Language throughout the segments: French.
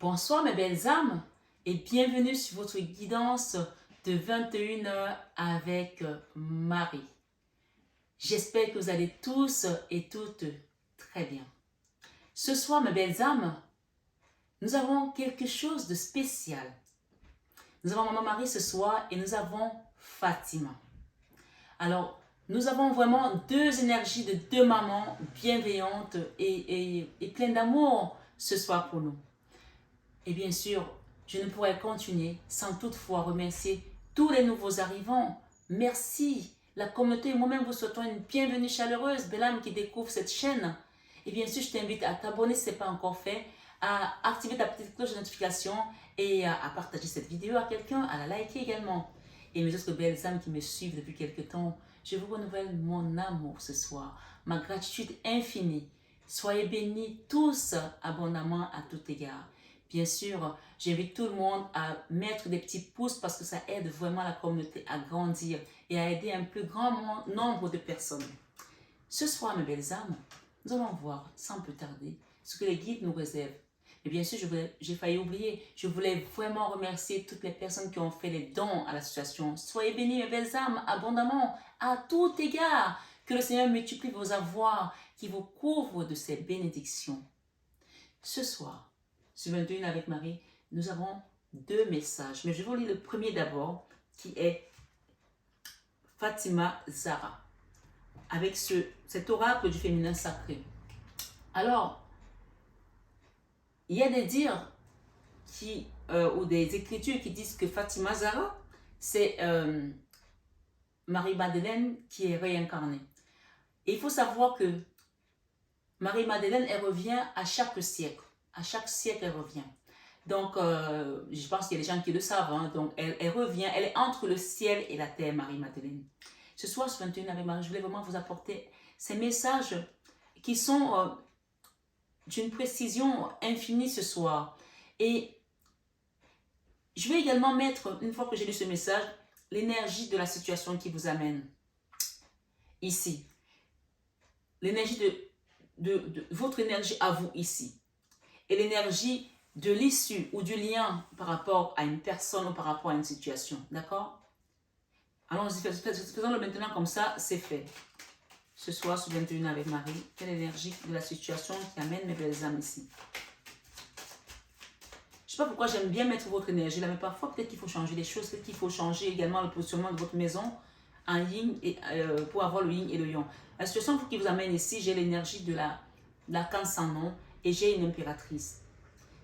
Bonsoir mes belles âmes et bienvenue sur votre guidance de 21 heures avec Marie. J'espère que vous allez tous et toutes très bien. Ce soir mes belles âmes, nous avons quelque chose de spécial. Nous avons Maman Marie ce soir et nous avons Fatima. Alors, nous avons vraiment deux énergies de deux mamans bienveillantes et pleines d'amour ce soir pour nous. Et bien sûr, je ne pourrais continuer sans toutefois remercier tous les nouveaux arrivants. Merci. La communauté et moi-même vous souhaitons une bienvenue chaleureuse, belle âme qui découvre cette chaîne. Et bien sûr, je t'invite à t'abonner si ce n'est pas encore fait, à activer ta petite cloche de notification et à partager cette vidéo à quelqu'un, à la liker également. Et mes autres belles âmes qui me suivent depuis quelques temps, je vous renouvelle mon amour ce soir, ma gratitude infinie. Soyez bénis tous abondamment à tout égard. Bien sûr, j'invite tout le monde à mettre des petits pouces parce que ça aide vraiment la communauté à grandir et à aider un plus grand nombre de personnes. Ce soir, mes belles âmes, nous allons voir sans plus tarder ce que les guides nous réservent. Et bien sûr, j'ai failli oublier, je voulais vraiment remercier toutes les personnes qui ont fait les dons à l'association. Soyez bénis, mes belles âmes, abondamment, à tout égard. Que le Seigneur multiplie vos avoirs, qui vous couvre de ses bénédictions. Ce soir, sur 21 avec Marie, nous avons deux messages. Mais je vais vous lire le premier d'abord, qui est Fatima Zahra, avec cet oracle du féminin sacré. Alors, il y a des dires ou des écritures qui disent que Fatima Zahra, c'est Marie-Madeleine qui est réincarnée. Et il faut savoir que Marie-Madeleine, elle revient à chaque siècle. À chaque siècle, elle revient. Donc, je pense qu'il y a des gens qui le savent. Hein. Donc, elle revient, elle est entre le ciel et la terre, Marie-Madeleine. Ce soir, sur 21 avec Marie, je voulais vraiment vous apporter ces messages qui sont d'une précision infinie ce soir. Et je vais également mettre, une fois que j'ai lu ce message, l'énergie de la situation qui vous amène ici. L'énergie de votre énergie à vous ici. Et l'énergie de l'issue ou du lien par rapport à une personne ou par rapport à une situation. D'accord? Allons-y, faisons-le maintenant comme ça, c'est fait. Ce soir, sur 21 avec Marie, quelle énergie de la situation qui amène mes belles âmes ici? Je ne sais pas pourquoi j'aime bien mettre votre énergie là, mais parfois peut-être qu'il faut changer les choses, peut-être qu'il faut changer également le positionnement de votre maison en yin et, pour avoir le yin et le yang. La situation qui vous amène ici, j'ai l'énergie de l'arcane sans nom et j'ai une impératrice.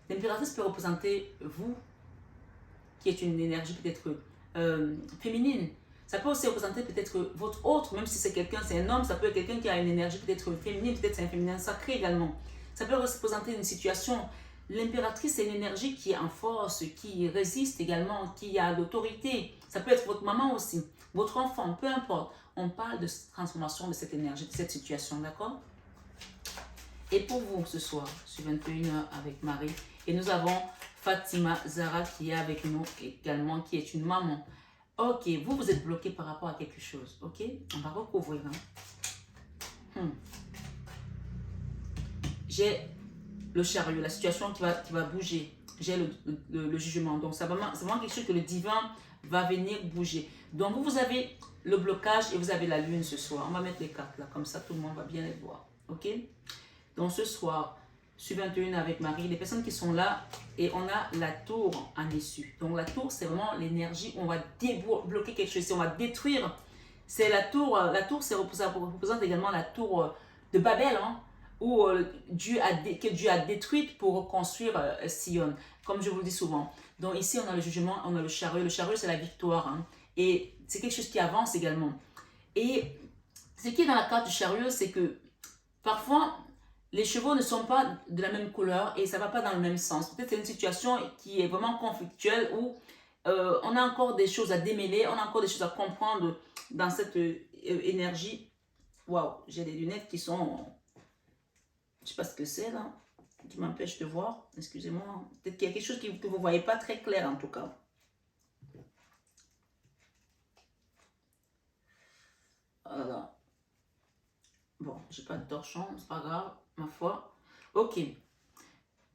L'impératrice peut représenter vous, qui est une énergie peut-être féminine. Ça peut aussi représenter peut-être votre autre, même si c'est quelqu'un, c'est un homme, ça peut être quelqu'un qui a une énergie peut-être féminine, peut-être c'est un féminin sacré également. Ça peut représenter une situation. L'impératrice, c'est une énergie qui est en force, qui résiste également, qui a l'autorité. Ça peut être votre maman aussi, votre enfant, peu importe. On parle de transformation de cette énergie, de cette situation, d'accord? Et pour vous ce soir, sur 21h avec Marie, et nous avons Fatima Zahra qui est avec nous également, qui est une maman. Ok, vous êtes bloqué par rapport à quelque chose, ok? On va recouvrir. Hein? J'ai le chariot, la situation qui va bouger. J'ai le jugement. Donc, c'est vraiment quelque chose que le divin va venir bouger. Donc, vous avez le blocage et vous avez la lune ce soir. On va mettre les cartes là, comme ça tout le monde va bien les voir, ok? Donc, ce soir, sur 21 avec Marie, les personnes qui sont là, et on a la tour en issue. Donc, la tour, c'est vraiment l'énergie où on va débloquer quelque chose, on va détruire. C'est la tour, ça représente également la tour de Babel, hein, où que Dieu a détruite pour reconstruire Sion, comme je vous le dis souvent. Donc, ici, on a le jugement, on a le chariot. Le chariot, c'est la victoire. Hein, et c'est quelque chose qui avance également. Et ce qui est dans la carte du chariot, c'est que parfois, les chevaux ne sont pas de la même couleur et ça ne va pas dans le même sens. Peut-être c'est une situation qui est vraiment conflictuelle où on a encore des choses à démêler, on a encore des choses à comprendre dans cette énergie. Waouh, j'ai des lunettes qui sont... Je ne sais pas ce que c'est là, qui m'empêche de voir. Excusez-moi. Peut-être qu'il y a quelque chose que vous ne voyez pas très clair en tout cas. Voilà. Bon, j'ai pas de torchon, c'est pas grave, ma foi. Ok.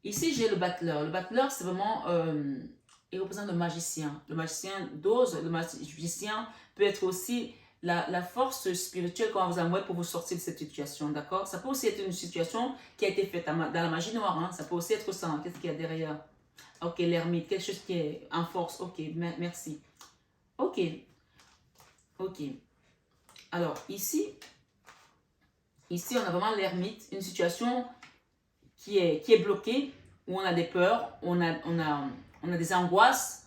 Ici, j'ai le battleur. Le battleur, c'est vraiment, il représente le magicien. Le magicien d'ose, le magicien peut être aussi la force spirituelle qu'on vous envoie pour vous sortir de cette situation, d'accord? Ça peut aussi être une situation qui a été faite dans la magie noire, hein. Ça peut aussi être ça. Qu'est-ce qu'il y a derrière? Ok, l'ermite, quelque chose qui est en force. Ok, merci. Ok, ok. Alors, ici, on a vraiment l'ermite, une situation qui est bloquée, où on a des peurs, on a des angoisses,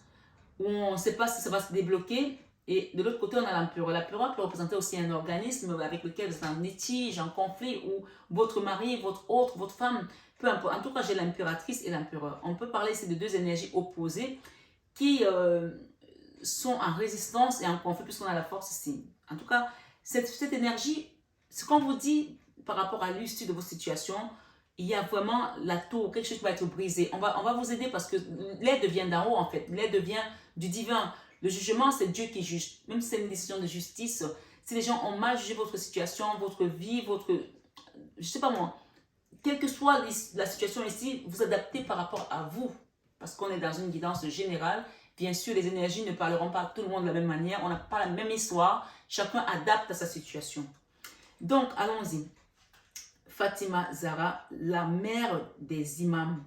où on ne sait pas si ça va se débloquer. Et de l'autre côté, on a l'empereur. L'empereur peut représenter aussi un organisme avec lequel vous êtes en litige, en conflit, où votre mari, votre autre, votre femme, peu importe. En tout cas, j'ai l'impératrice et l'empereur. On peut parler ici de deux énergies opposées qui sont en résistance et en conflit, puisqu'on a la force ici. En tout cas, cette énergie, ce qu'on vous dit par rapport à l'issue de vos situations, il y a vraiment la tour, quelque chose qui va être brisé. On va vous aider parce que l'aide vient d'en haut en fait. L'aide vient du divin. Le jugement, c'est Dieu qui juge. Même si c'est une décision de justice, si les gens ont mal jugé votre situation, votre vie, je sais pas moi, quelle que soit la situation ici, vous adaptez par rapport à vous. Parce qu'on est dans une guidance générale. Bien sûr, les énergies ne parleront pas à tout le monde de la même manière. On n'a pas la même histoire. Chacun adapte à sa situation. Donc, allons-y. Fatima Zahra, la mère des imams.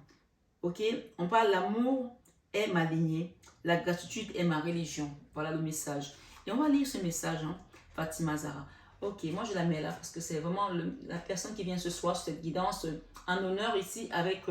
Ok? On parle l'amour est ma lignée, la gratitude est ma religion. Voilà le message. Et on va lire ce message, hein? Fatima Zahra. Ok, moi je la mets là parce que c'est vraiment la personne qui vient ce soir sur cette guidance en honneur ici avec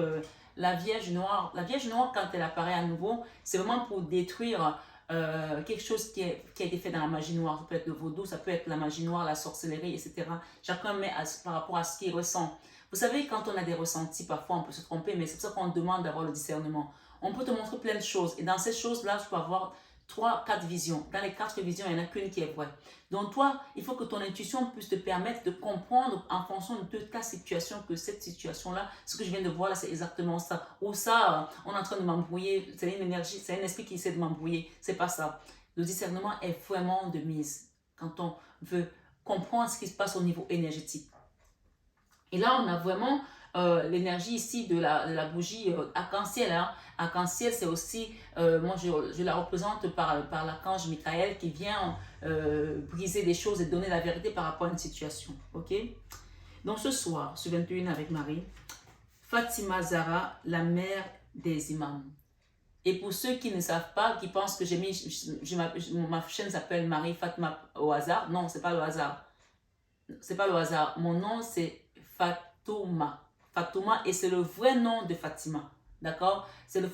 la Vierge Noire. La Vierge Noire, quand elle apparaît à nouveau, c'est vraiment pour détruire quelque chose qui a été fait dans la magie noire. Ça peut être le vaudou, ça peut être la magie noire, la sorcellerie, etc. Chacun met par rapport à ce qu'il ressent. Vous savez, quand on a des ressentis, parfois on peut se tromper, mais c'est pour ça qu'on demande d'avoir le discernement. On peut te montrer plein de choses, et dans ces choses-là, je peux avoir 3, 4 visions. Dans les 4 visions, il n'y en a qu'une qui est vraie. Donc toi, il faut que ton intuition puisse te permettre de comprendre en fonction de ta situation que cette situation-là, ce que je viens de voir là, c'est exactement ça. Ou ça, on est en train de m'embrouiller, c'est une énergie, c'est un esprit qui essaie de m'embrouiller. C'est pas ça. Le discernement est vraiment de mise quand on veut comprendre ce qui se passe au niveau énergétique. Et là, on a vraiment l'énergie ici de la bougie arc-en-ciel. Hein. Arc-en-ciel, c'est aussi, moi je la représente par l'archange Michael qui vient briser des choses et donner la vérité par rapport à une situation. Ok? Donc ce soir, sur 21 avec Marie, Fatima Zahra, la mère des imams. Et pour ceux qui ne savent pas, qui pensent que j'ai mis, ma chaîne s'appelle Marie Fatima au hasard, non, c'est pas le hasard. C'est pas le hasard. Mon nom, c'est Fatouma. Fatouma, et c'est le vrai nom de Fatima. D'accord? C'est le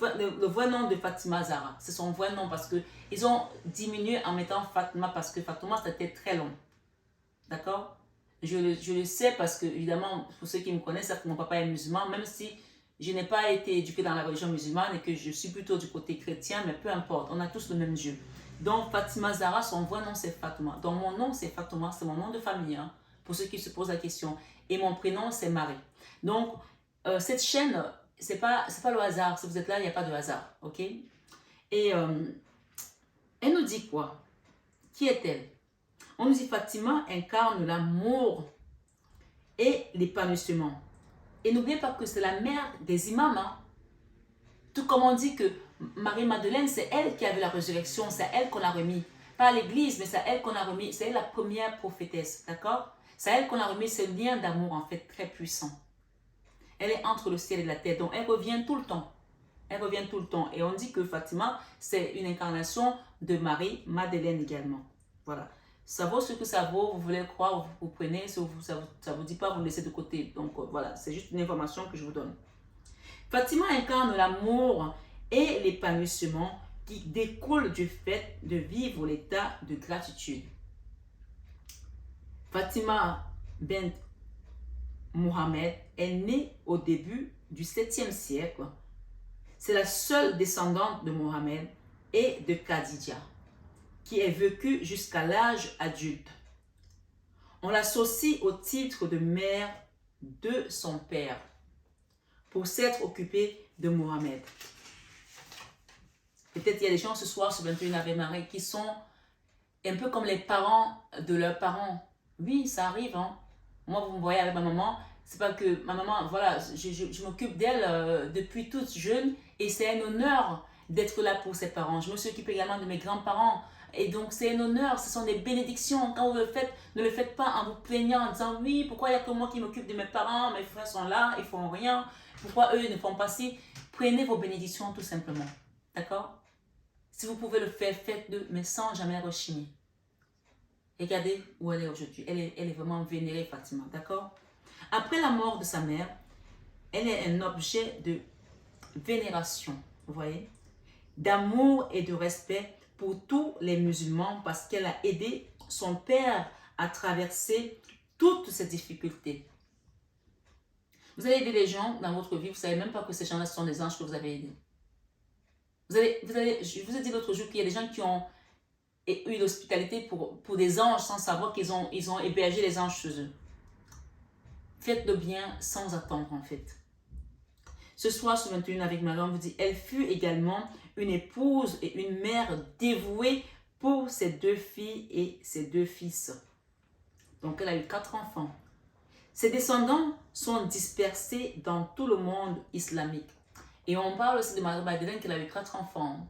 vrai nom de Fatima Zahra. C'est son vrai nom parce qu'ils ont diminué en mettant Fatima parce que Fatouma, c'était très long. D'accord? Je le sais parce que, évidemment, pour ceux qui me connaissent, savent que mon papa est musulman, même si je n'ai pas été éduqué dans la religion musulmane et que je suis plutôt du côté chrétien, mais peu importe, on a tous le même Dieu. Donc, Fatima Zahra, son vrai nom, c'est Fatouma. Donc, mon nom, c'est Fatouma, c'est mon nom de famille, hein, pour ceux qui se posent la question. Et mon prénom, c'est Marie. Donc, cette chaîne, c'est pas le hasard. Si vous êtes là, il n'y a pas de hasard, ok? Et elle nous dit quoi? Qui est-elle? On nous dit Fatima incarne l'amour et l'épanouissement. Et n'oubliez pas que c'est la mère des imams. Hein. Tout comme on dit que Marie-Madeleine, c'est elle qui avait la résurrection, c'est elle qu'on a remis. Pas à l'église, mais c'est à elle qu'on a remis. C'est elle la première prophétesse, d'accord? C'est à elle qu'on a remis ce lien d'amour en fait très puissant. Elle est entre le ciel et la terre, donc elle revient tout le temps. Elle revient tout le temps. Et on dit que Fatima, c'est une incarnation de Marie-Madeleine également. Voilà. Ça vaut ce que ça vaut, vous voulez croire, vous prenez, ça ne vous dit pas, vous le laissez de côté. Donc voilà, c'est juste une information que je vous donne. Fatima incarne l'amour et l'épanouissement qui découle du fait de vivre l'état de gratitude. Fatima bint Mohamed est née au début du 7e siècle. C'est la seule descendante de Mohamed et de Khadija, qui est vécue jusqu'à l'âge adulte. On l'associe au titre de mère de son père pour s'être occupée de Mohamed. Peut-être il y a des gens ce soir sur 21 Ave Marie qui sont un peu comme les parents de leurs parents. Oui, ça arrive. Hein? Moi, vous me voyez avec ma maman, C'est pas que ma maman, voilà, je m'occupe d'elle depuis toute jeune et c'est un honneur d'être là pour ses parents. Je me suis occupée également de mes grands-parents et donc c'est un honneur, ce sont des bénédictions. Quand vous le faites, ne le faites pas en vous plaignant, en disant oui, pourquoi il n'y a que moi qui m'occupe de mes parents, mes frères sont là, ils font rien, pourquoi eux ne font pas ci. Prenez vos bénédictions tout simplement, d'accord? Si vous pouvez le faire, faites-le, mais sans jamais rechigner. Regardez où elle est aujourd'hui. Elle est vraiment vénérée, Fatima, d'accord? Après la mort de sa mère, elle est un objet de vénération, vous voyez, d'amour et de respect pour tous les musulmans parce qu'elle a aidé son père à traverser toutes ces difficultés. Vous allez aider les gens dans votre vie, vous ne savez même pas que ces gens-là sont des anges que vous avez aidés. Je vous ai dit l'autre jour qu'il y a des gens qui ont eu l'hospitalité pour des anges sans savoir qu'ils ont hébergé les anges chez eux. Faites le bien sans attendre en fait. Ce soir, sur 21 avec Marie, on vous dit, elle fut également une épouse et une mère dévouée pour ses 2 filles et ses 2 fils. Donc, elle a eu 4 enfants. Ses descendants sont dispersés dans tout le monde islamique. Et on parle aussi de Marie-Madeleine qu'elle a eu 4 enfants.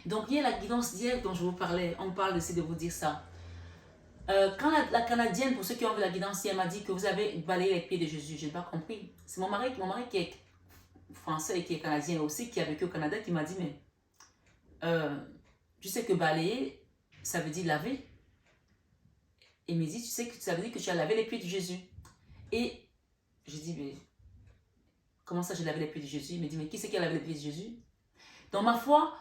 Donc, il y a la guidance d'hier dont je vous parlais. On parle aussi de vous dire ça. Quand la Canadienne, pour ceux qui ont vu la guidance hier, m'a dit que vous avez balayé les pieds de Jésus, je n'ai pas compris. C'est mon mari qui est français et qui est canadien aussi, qui a vécu au Canada, qui m'a dit, mais tu sais que balayer, ça veut dire laver. Et il me dit, tu sais que ça veut dire que tu as lavé les pieds de Jésus. Et je dis, mais comment ça j'ai lavé les pieds de Jésus? Il me dit, mais qui c'est qui a lavé les pieds de Jésus? Dans ma foi,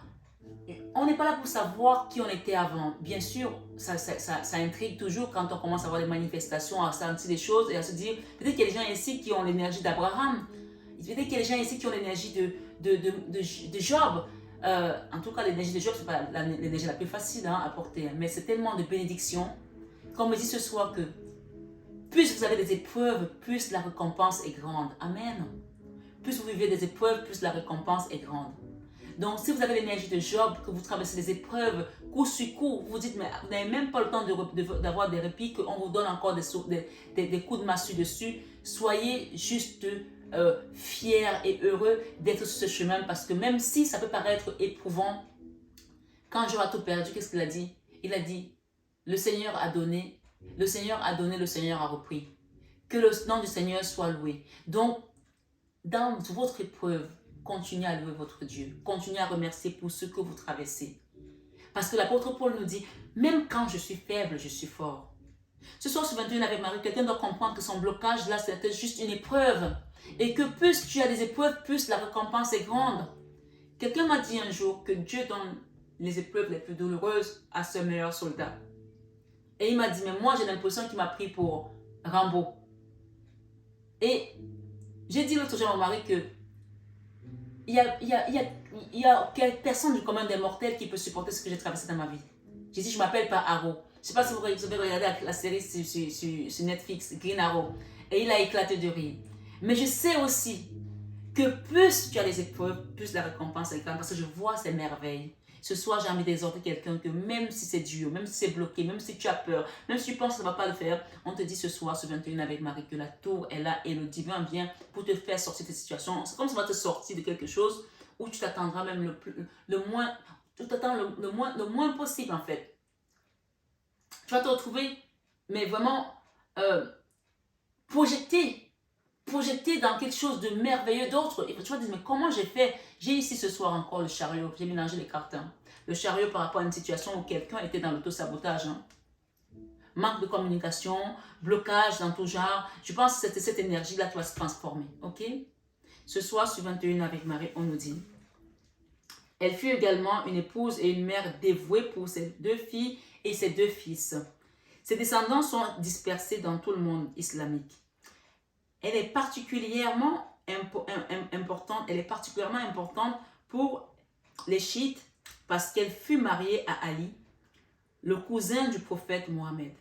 on n'est pas là pour savoir qui on était avant. Bien sûr, ça intrigue toujours quand on commence à voir des manifestations, à sentir des choses et à se dire, peut-être qu'il y a des gens ici qui ont l'énergie d'Abraham. Peut-être qu'il y a des gens ici qui ont l'énergie de Job. En tout cas, l'énergie de Job, ce n'est pas l'énergie la plus facile à porter. Mais c'est tellement de bénédictions. Comme me dit ce soir que plus vous avez des épreuves, plus la récompense est grande. Amen. Plus vous vivez des épreuves, plus la récompense est grande. Donc, si vous avez l'énergie de Job, que vous traversez des épreuves, coup sur coup, vous dites, mais vous n'avez même pas le temps d'avoir des répits, qu'on vous donne encore des coups de massue dessus, soyez juste fiers et heureux d'être sur ce chemin parce que même si ça peut paraître éprouvant, quand Job a tout perdu, qu'est-ce qu'il a dit? Il a dit, le Seigneur a donné, le Seigneur a donné, le Seigneur a repris. Que le nom du Seigneur soit loué. Donc, dans votre épreuve, continuez à louer votre Dieu. Continuez à remercier pour ce que vous traversez. Parce que l'apôtre Paul nous dit, même quand je suis faible, je suis fort. Ce soir sur 21 avec Marie, quelqu'un doit comprendre que son blocage là, c'était juste une épreuve. Et que plus tu as des épreuves, plus la récompense est grande. Quelqu'un m'a dit un jour que Dieu donne les épreuves les plus douloureuses à ses meilleurs soldats. Et il m'a dit, mais moi j'ai l'impression qu'il m'a pris pour Rambo. Et j'ai dit l'autre jour à mon mari que il y a personne du commun des mortels qui peut supporter ce que j'ai traversé dans ma vie. J'ai dit, je ne m'appelle pas Arrow. Je ne sais pas si vous avez regardé la série sur Netflix, Green Arrow. Et il a éclaté de rire. Mais je sais aussi que plus tu as des épreuves, plus la récompense est grande. Parce que je vois ces merveilles. Ce soir, j'ai envie d'exhorter quelqu'un que même si c'est dur, même si c'est bloqué, même si tu as peur, même si tu penses que ça ne va pas le faire, on te dit ce soir, ce 21 avec Marie, que la tour est là et le divin vient pour te faire sortir de cette situation. C'est comme ça va te sortir de quelque chose où tu t'attendras même le moins possible en fait. Tu vas te retrouver, mais vraiment projeté dans quelque chose de merveilleux d'autre. Et tu vas te dire, mais comment j'ai fait? J'ai ici ce soir encore le chariot. J'ai mélangé les cartes. Hein. Le chariot par rapport à une situation où quelqu'un était dans l'auto-sabotage. Hein. Manque de communication, blocage dans tout genre. Je pense que cette énergie-là qui va se transformer. Ok? Ce soir, sur 21 avec Marie, on nous dit, elle fut également une épouse et une mère dévouée pour ses 2 filles et ses 2 fils. Ses descendants sont dispersés dans tout le monde islamique. Elle est particulièrement importante pour les chiites parce qu'elle fut mariée à Ali, le cousin du prophète Mohammed.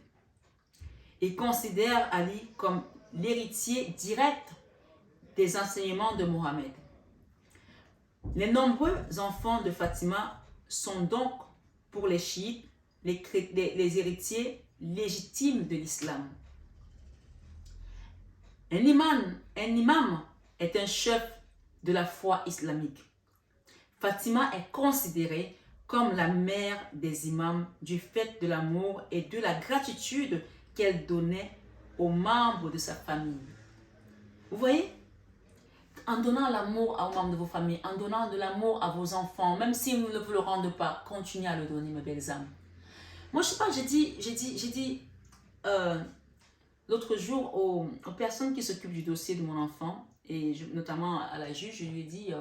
Ils considèrent Ali comme l'héritier direct des enseignements de Mohammed. Les nombreux enfants de Fatima sont donc pour les chiites les héritiers légitimes de l'islam. Un imam est un chef de la foi islamique. Fatima est considérée comme la mère des imams du fait de l'amour et de la gratitude qu'elle donnait aux membres de sa famille. Vous voyez? En donnant l'amour aux membres de vos familles, en donnant de l'amour à vos enfants, même s'ils ne vous le rendent pas, continuez à le donner, mes belles âmes. Moi, je sais pas, j'ai dit l'autre jour aux personnes qui s'occupent du dossier de mon enfant, et notamment à la juge, je lui ai dit,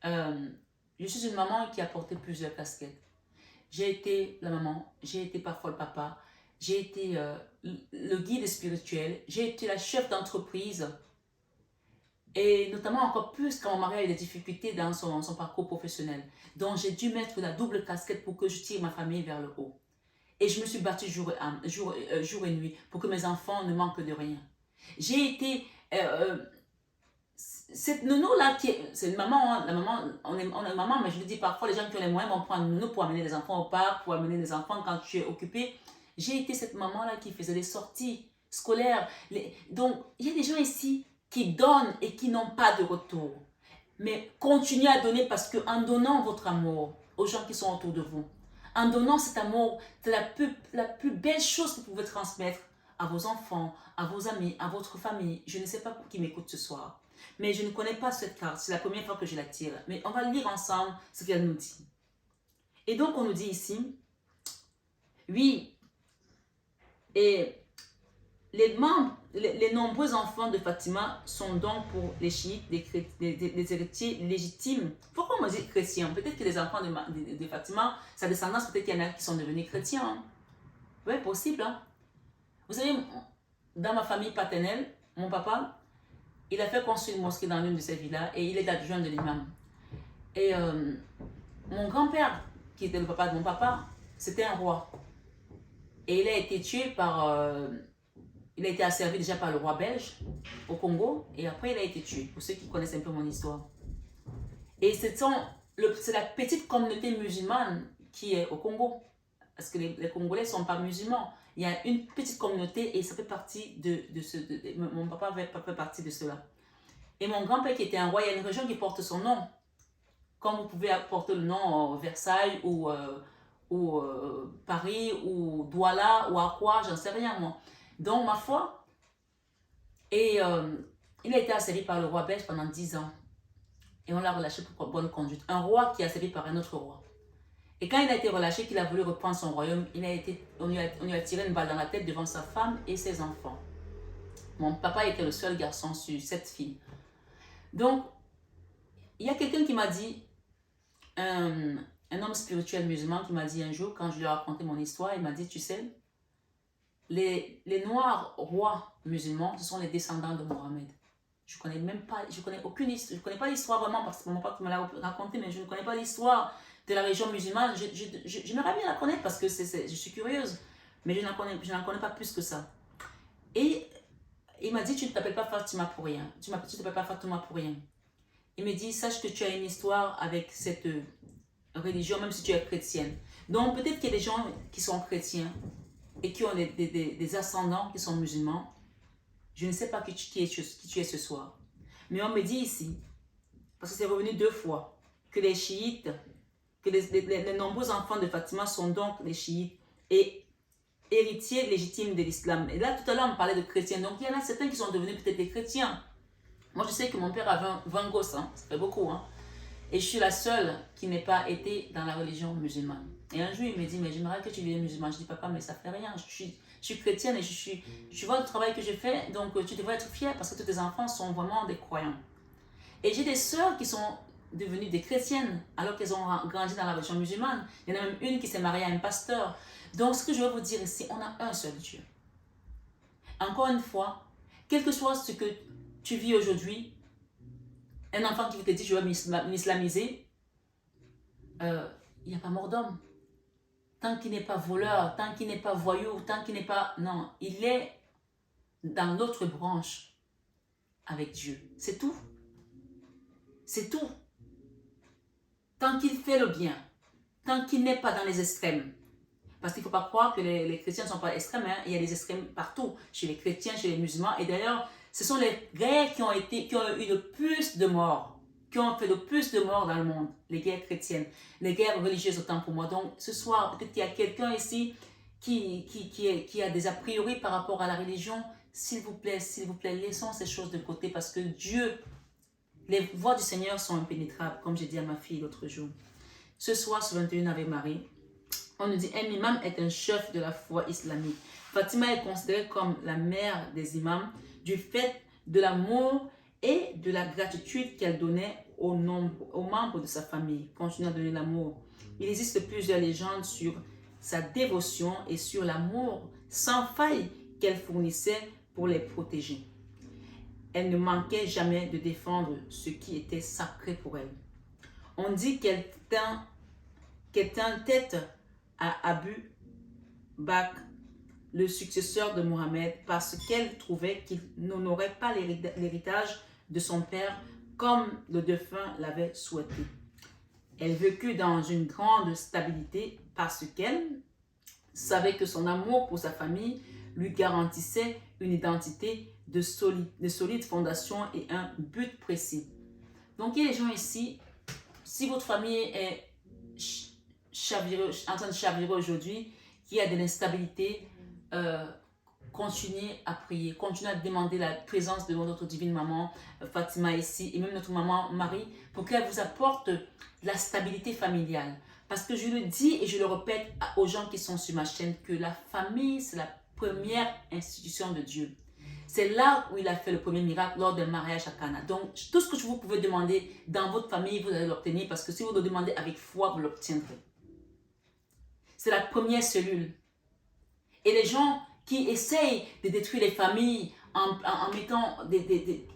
je suis une maman qui a porté plusieurs casquettes. J'ai été la maman, j'ai été parfois le papa, j'ai été le guide spirituel, j'ai été la chef d'entreprise, et notamment encore plus quand mon mari a eu des difficultés dans son parcours professionnel. Donc j'ai dû mettre la double casquette pour que je tire ma famille vers le haut. Et je me suis battue jour et nuit pour que mes enfants ne manquent de rien. J'ai été... cette nounou-là, c'est une maman, hein, la maman, on est maman, mais je le dis parfois, les gens qui ont les moyens vont prendre une nounou pour amener les enfants au parc, pour amener les enfants quand tu es occupé. J'ai été cette maman-là qui faisait des sorties scolaires. Donc, il y a des gens ici qui donnent et qui n'ont pas de retour. Mais continuez à donner parce qu'en donnant votre amour aux gens qui sont autour de vous, en donnant cet amour, c'est la plus belle chose que vous pouvez transmettre à vos enfants, à vos amis, à votre famille. Je ne sais pas qui m'écoute ce soir, mais je ne connais pas cette carte. C'est la première fois que je la tire. Mais on va lire ensemble ce qu'elle nous dit. Et donc, on nous dit ici, oui, et les nombreux enfants de Fatima sont donc pour les chiites des héritiers légitimes. Pourquoi on me dit chrétiens? Peut-être que les enfants de Fatima, sa descendance, peut-être qu'il y en a qui sont devenus chrétiens. Hein? Oui, possible. Hein? Vous savez, dans ma famille paternelle, mon papa, il a fait construire une mosquée dans l'une de ces villas et il est adjoint de l'imam. Et mon grand-père, qui était le papa de mon papa, c'était un roi. Et il a été tué par... il a été asservi déjà par le roi belge au Congo et après il a été tué, pour ceux qui connaissent un peu mon histoire. Et c'est la petite communauté musulmane qui est au Congo. Parce que les Congolais ne sont pas musulmans. Il y a une petite communauté et ça fait partie mon papa fait partie de cela. Et mon grand-père qui était un roi, il y a une région qui porte son nom. Comme vous pouvez porter le nom Versailles ou Paris ou Douala ou Aqua, j'en sais rien moi. Donc ma foi, et il a été asservi par le roi belge pendant 10 ans. Et on l'a relâché pour bonne conduite. Un roi qui est asservi par un autre roi. Et quand il a été relâché, qu'il a voulu reprendre son royaume, on lui a tiré une balle dans la tête devant sa femme et ses enfants. Mon papa était le seul garçon sur 7 filles. Donc, il y a quelqu'un qui m'a dit, un homme spirituel musulman qui m'a dit un jour, quand je lui ai raconté mon histoire, il m'a dit, tu sais, les noirs rois musulmans, ce sont les descendants de Mohammed. Je connais aucune histoire, je connais pas l'histoire vraiment parce que mon papa me l'a raconté, mais je ne connais pas l'histoire de la région musulmane. J'aimerais bien la connaître parce que je suis curieuse, mais je n'en connais pas plus que ça. Et il m'a dit, tu ne t'appelles pas Fatima pour rien. Tu ne t'appelles pas Fatima pour rien. Il me dit, sache que tu as une histoire avec cette religion, même si tu es chrétienne. Donc peut-être qu'il y a des gens qui sont chrétiens et qui ont des ascendants qui sont musulmans. Je ne sais pas qui tu es ce soir. Mais on me dit ici, parce que c'est revenu 2 fois, que les chiites, que les nombreux enfants de Fatima sont donc les chiites et héritiers légitimes de l'islam. Et là, tout à l'heure, on parlait de chrétiens. Donc, il y en a certains qui sont devenus peut-être des chrétiens. Moi, je sais que mon père avait 20 gosses, hein, ça fait beaucoup. Hein. Et je suis la seule qui n'ait pas été dans la religion musulmane. Et un jour, il me dit, mais j'aimerais que tu deviennes musulman. Je dis, papa, mais ça fait rien. Je suis chrétienne et tu vois le travail que je fais, donc tu devrais être fière parce que tous tes enfants sont vraiment des croyants. Et j'ai des sœurs qui sont devenues des chrétiennes alors qu'elles ont grandi dans la religion musulmane. Il y en a même une qui s'est mariée à un pasteur. Donc, ce que je veux vous dire ici, on a un seul Dieu. Encore une fois, quel que soit ce que tu vis aujourd'hui, un enfant qui te dit je vais m'islamiser, il n'y a pas mort d'homme. Tant qu'il n'est pas voleur, tant qu'il n'est pas voyou, tant qu'il n'est pas... Non, il est dans l'autre branche avec Dieu. C'est tout. C'est tout. Tant qu'il fait le bien, tant qu'il n'est pas dans les extrêmes. Parce qu'il ne faut pas croire que les chrétiens ne sont pas extrêmes. Hein. Il y a des extrêmes partout, chez les chrétiens, chez les musulmans. Et d'ailleurs, Ce sont les guerres qui ont eu le plus de morts, qui ont fait le plus de morts dans le monde, les guerres chrétiennes, les guerres religieuses autant pour moi. Donc ce soir, peut-être qu'il y a quelqu'un ici qui a des a priori par rapport à la religion. S'il vous plaît, laissons ces choses de côté parce que Dieu, les voies du Seigneur sont impénétrables, comme j'ai dit à ma fille l'autre jour. Ce soir, sur 21 avec Marie, on nous dit un imam est un chef de la foi islamique. Fatima est considérée comme la mère des imams du fait de l'amour et de la gratitude qu'elle donnait aux membres de sa famille. Continue à donner l'amour. Il existe plusieurs légendes sur sa dévotion et sur l'amour sans faille qu'elle fournissait pour les protéger. Elle ne manquait jamais de défendre ce qui était sacré pour elle. On dit qu'elle tint tête à Abu Bakr, le successeur de Mohammed, parce qu'elle trouvait qu'il n'honorait pas l'héritage de son père comme le défunt l'avait souhaité. Elle vécut dans une grande stabilité parce qu'elle savait que son amour pour sa famille lui garantissait une identité de solides fondations et un but précis. Donc il y a des gens ici, si votre famille est en train de chavirer aujourd'hui, qu'il y a de l'instabilité, continuez à prier, continuez à demander la présence de notre divine maman Fatima ici et même notre maman Marie pour qu'elle vous apporte la stabilité familiale. Parce que je le dis et je le répète aux gens qui sont sur ma chaîne que la famille, c'est la première institution de Dieu. C'est là où il a fait le premier miracle lors d'un mariage à Cana. Donc, tout ce que vous pouvez demander dans votre famille, vous allez l'obtenir parce que si vous le demandez avec foi, vous l'obtiendrez. C'est la première cellule. Et les gens qui essayent de détruire les familles en mettant des...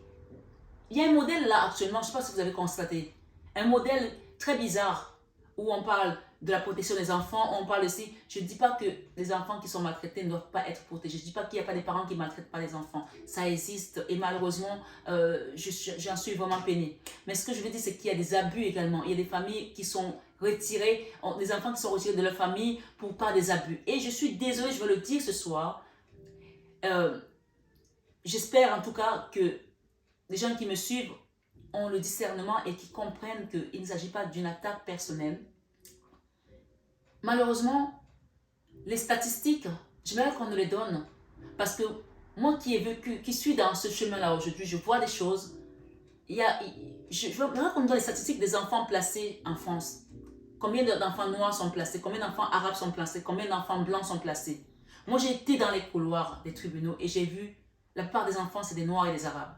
Il y a un modèle là actuellement, je ne sais pas si vous avez constaté, un modèle très bizarre où on parle de la protection des enfants, on parle aussi, je ne dis pas que les enfants qui sont maltraités ne doivent pas être protégés, je ne dis pas qu'il n'y a pas des parents qui ne maltraitent pas les enfants, ça existe et malheureusement, j'en suis vraiment peinée. Mais ce que je veux dire, c'est qu'il y a des abus également, il y a des familles qui sont retirées, des enfants qui sont retirés de leur famille par des abus. Et je suis désolée, je veux le dire ce soir, j'espère en tout cas que les gens qui me suivent ont le discernement et qui comprennent qu'il ne s'agit pas d'une attaque personnelle. Malheureusement, les statistiques, j'aimerais qu'on nous les donne. Parce que moi qui suis dans ce chemin-là aujourd'hui, je vois des choses. J'aimerais qu'on nous donne les statistiques des enfants placés en France. Combien d'enfants noirs sont placés? Combien d'enfants arabes sont placés? Combien d'enfants blancs sont placés? Moi, j'ai été dans les couloirs des tribunaux et j'ai vu la plupart des enfants, c'est des noirs et des arabes.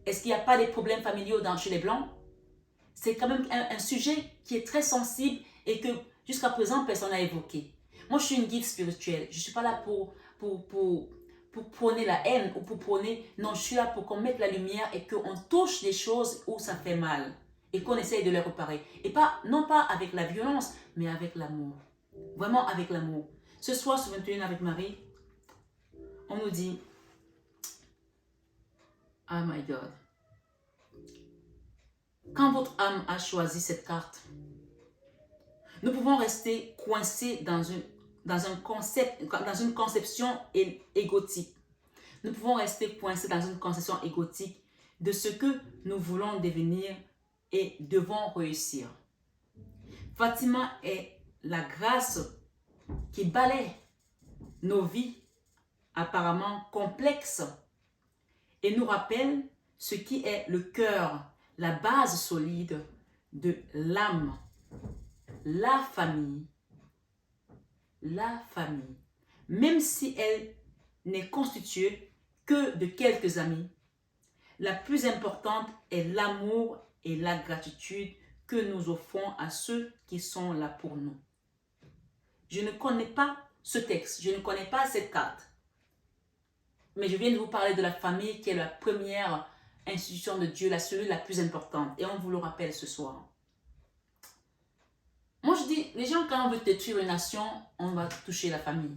Est-ce qu'il n'y a pas des problèmes familiaux chez les blancs? C'est quand même un sujet qui est très sensible et que jusqu'à présent, personne n'a évoqué. Moi, je suis une guide spirituelle. Je ne suis pas là pour prôner la haine ou pour prôner... Non, je suis là pour qu'on mette la lumière et qu'on touche des choses où ça fait mal et qu'on essaye de les réparer. Et non pas avec la violence, mais avec l'amour. Vraiment avec l'amour. Ce soir, sur 21 avec Marie, on nous dit... Oh my God. Quand votre âme a choisi cette carte, nous pouvons rester coincés dans une conception égotique. Nous pouvons rester coincés dans une conception égotique de ce que nous voulons devenir et devons réussir. Fatima est la grâce qui balaie nos vies apparemment complexes et nous rappelle ce qui est le cœur, la base solide de l'âme, la famille. La famille, même si elle n'est constituée que de quelques amis, la plus importante est l'amour et la gratitude que nous offrons à ceux qui sont là pour nous. Je ne connais pas ce texte, je ne connais pas cette carte, mais je viens de vous parler de la famille qui est la première institution de Dieu, la cellule la plus importante, et on vous le rappelle ce soir. Moi, je dis, les gens, quand on veut détruire une nation, on va toucher la famille.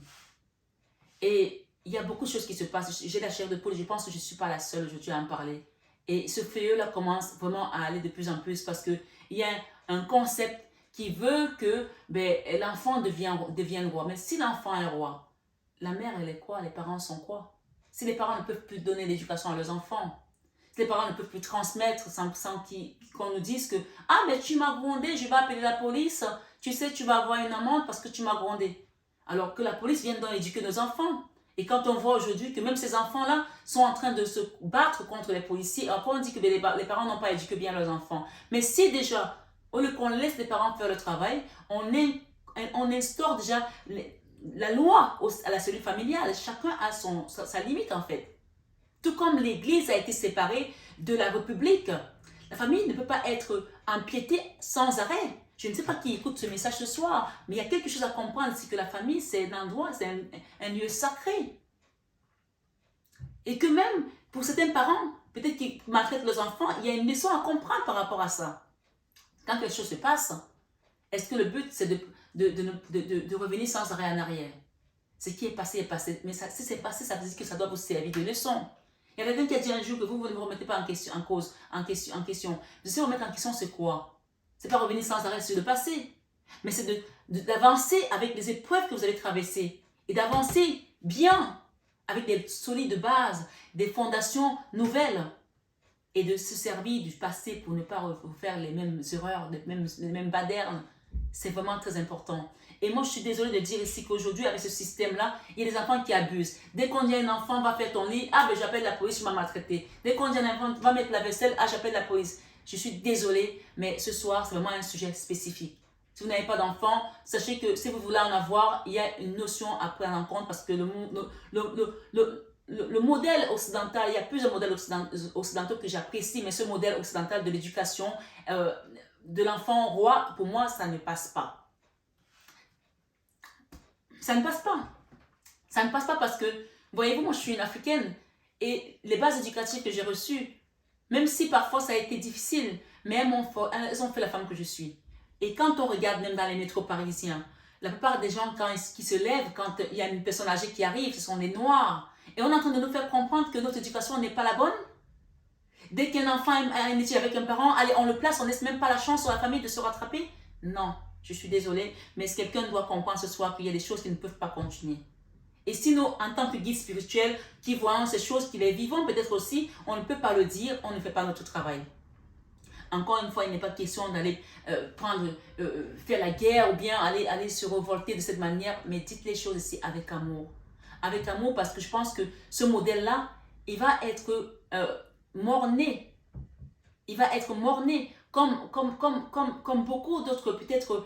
Et il y a beaucoup de choses qui se passent. J'ai la chair de poule, je pense que je ne suis pas la seule aujourd'hui à en parler. Et ce fléau-là commence vraiment à aller de plus en plus parce qu'il y a un concept qui veut que l'enfant devienne roi. Mais si l'enfant est roi, la mère, elle est quoi? Les parents sont quoi? si les parents ne peuvent plus donner l'éducation à leurs enfants, si les parents ne peuvent plus transmettre sans qu'on nous dise que « Ah, mais tu m'as grondé, je vais appeler la police, tu sais, tu vas avoir une amende parce que tu m'as grondé. » Alors que la police vient donc éduquer nos enfants. Et quand on voit aujourd'hui que même ces enfants-là sont en train de se battre contre les policiers, après on dit que les parents n'ont pas éduqué bien leurs enfants. Mais si déjà, au lieu qu'on laisse les parents faire le travail, on instaure déjà la loi à la cellule familiale. Chacun a sa limite en fait. Tout comme l'Église a été séparée de la République, la famille ne peut pas être empiétée sans arrêt. Je ne sais pas qui écoute ce message ce soir, mais il y a quelque chose à comprendre, c'est que la famille, c'est un endroit, c'est un lieu sacré. Et que même pour certains parents, peut-être qu'ils maltraitent leurs enfants, il y a une leçon à comprendre par rapport à ça. Quand quelque chose se passe, est-ce que le but, c'est de revenir sans arrêt en arrière? Ce qui est passé est passé. Mais si c'est passé, ça veut dire que ça doit vous servir de leçon. Il y a quelqu'un qui a dit un jour que vous ne vous remettez pas en question. De se remettre en question, c'est quoi? C'est pas revenir sans arrêt sur le passé. Mais c'est d'avancer avec les épreuves que vous avez traversées. Et d'avancer bien avec des solides bases, des fondations nouvelles. Et de se servir du passé pour ne pas refaire les mêmes erreurs, les mêmes badernes. C'est vraiment très important. Et moi, je suis désolée de dire ici qu'aujourd'hui, avec ce système-là, il y a des enfants qui abusent. Dès qu'on dit à un enfant, va faire ton lit, ah ben j'appelle la police, tu m'as maltraité. Dès qu'on dit à un enfant, va mettre la vaisselle, ah j'appelle la police. Je suis désolée, mais ce soir, c'est vraiment un sujet spécifique. Si vous n'avez pas d'enfant, sachez que si vous voulez en avoir, il y a une notion à prendre en compte parce que le modèle occidental, il y a plusieurs modèles occidentaux que j'apprécie, mais ce modèle occidental de l'éducation de l'enfant roi, pour moi, ça ne passe pas. Ça ne passe pas. Ça ne passe pas parce que, voyez-vous, moi je suis une Africaine et les bases éducatives que j'ai reçues, même si parfois ça a été difficile, mais elles ont fait la femme que je suis. Et quand on regarde même dans les métros parisiens, la plupart des gens qui se lèvent, quand il y a une personne âgée qui arrive, ce sont des Noirs. Et on est en train de nous faire comprendre que notre éducation n'est pas la bonne. Dès qu'un enfant a une étude avec un parent, allez, on le place, on ne laisse même pas la chance à la famille de se rattraper. Non, je suis désolée, mais quelqu'un doit comprendre ce soir qu'il y a des choses qui ne peuvent pas continuer. Et si nous, en tant que guides spirituels, qui voyons ces choses, qui les vivons peut-être aussi, on ne peut pas le dire, on ne fait pas notre travail. Encore une fois, il n'est pas question d'aller faire la guerre ou bien aller se révolter de cette manière, mais dites les choses ici avec amour. Avec amour parce que je pense que ce modèle-là, il va être mort-né. Il va être mort-né. Comme beaucoup d'autres peut-être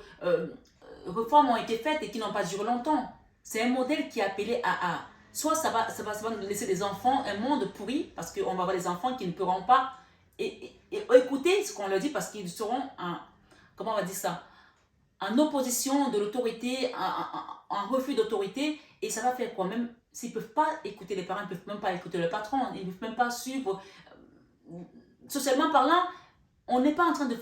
réformes ont été faites et qui n'ont pas duré longtemps. C'est un modèle qui est appelé soit ça va nous laisser des enfants, un monde pourri, parce qu'on va avoir des enfants qui ne pourront pas écouter ce qu'on leur dit parce qu'ils seront comment on va dire ça, en opposition de l'autorité, en refus d'autorité, et ça va faire quoi? Même s'ils ne peuvent pas écouter les parents, ils ne peuvent même pas écouter le patron, ils ne peuvent même pas suivre. Socialement parlant, on n'est pas en train de